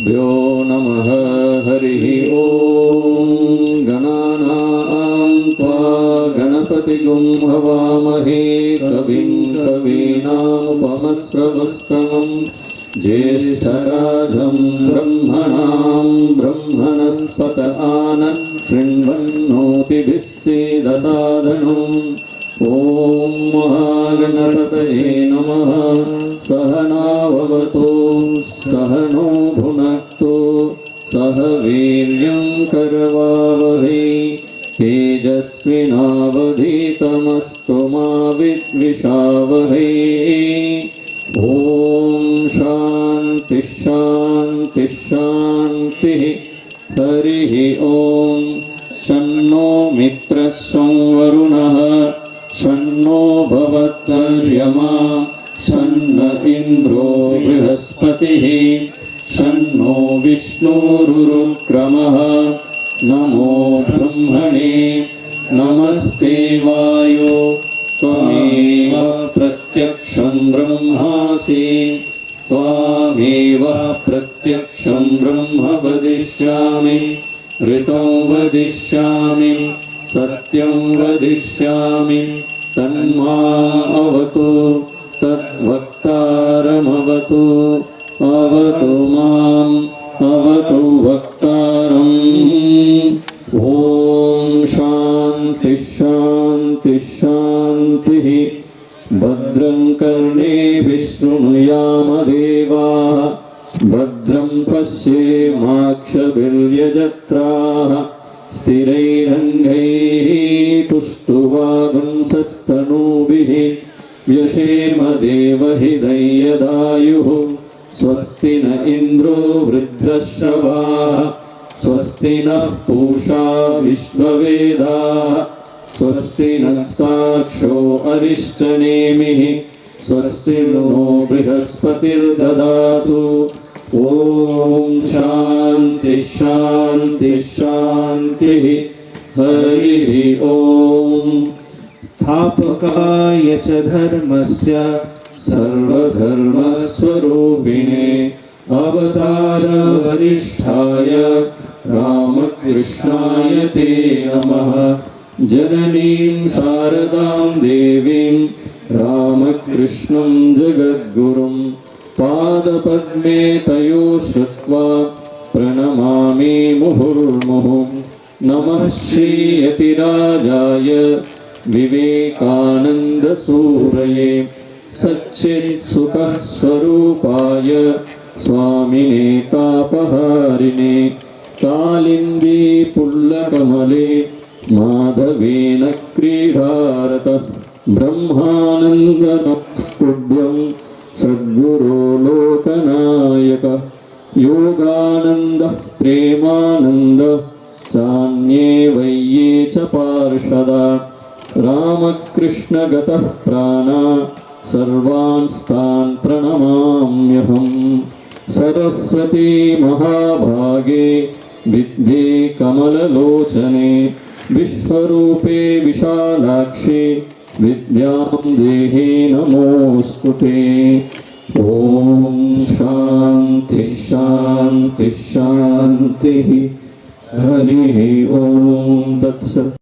श्रीगुरुभ्यो नमः। हरिः ओम्। गणानां त्वा गणपतिगुं हवामहे कविं कवीनामुपमश्रवस्तमं ज्येष्ठराजं ब्रह्मणां ब्रह्मणस्पत आन शृण्वन्नोतिभिः सीदसादनम्। ॐ महागणपतये नमः। सहनाववतु सहनो भुनक्तु सह वीर्यं करवावहै तेजस्विनावधीतमस्तु मा विद्विषावहै। ॐ शान्ति शान्ति शान्तिः। हरिः ॐ। शन्नो मित्रः संवरुणः शन्नो भवत्वर्यमा शन्न इन्द्रो बृहस्पतिः शन्नो विष्णुरुक्रमः। नमो ब्रह्मणे नमस्ते वायो त्वमेव प्रत्यक्षं ब्रह्मासि त्वामेव प्रत्यक्षं ब्रह्म वदिष्यामि ऋतं वदिष्यामि सत्यं वदिष्यामि तन्मामवतु तद्वक्तारमवतु अवतु माम् अवतु वक्तारम्। ॐ शान्ति शान्ति शान्तिः। भद्रं कर्णेभिः शृणुयाम देवाः भद्रं पश्येमाक्षभिर्यजत्राः स्थिरैरङ्गैः पुष्टुवागुंसस्तनूभिः व्यशेम देवहिदयदायुः। स्वस्ति न इन्द्रो वृद्धश्रवाः स्वस्ति नः पूषा विश्ववेदाः स्वस्ति नस्ताक्षो अरिष्टनेमिः स्वस्ति नो बृहस्पतिर्ददातु। ॐ शान्ति शान्ति शान्तिः। हरिः ॐ। स्थापकाय च धर्मस्य सर्वधर्मस्वरूपिणे अवतारवरिष्ठाय रामकृष्णाय ते नमः। जननीं शारदां देवीं रामकृष्णं जगद्गुरुं पादपद्मे तयोः श्रुत्वा प्रणमामि मुहुर्मुहुः। नमः श्रीयतिराजाय विवेकानन्दसूरये सच्चित्सुखस्वरूपाय स्वामिने तापहारिणे कालिन्दी पुल्लकमले माधवेन क्रीडारतः ब्रह्मानन्दनस्तुभ्यं सद्गुरो लोकनायक योगानन्दः प्रेमानन्दः चान्ये वैये च पार्षदा रामकृष्णगतः प्राणा सर्वांस्तान् प्रणमाम्यहम्। सरस्वती महाभागे विद्ये कमललोचने विश्वरूपे विशालाक्षे विद्यां देहि नमोऽस्तुते। ॐ शान्ति शान्ति शान्तिः। हरिः ॐ तत्सत्।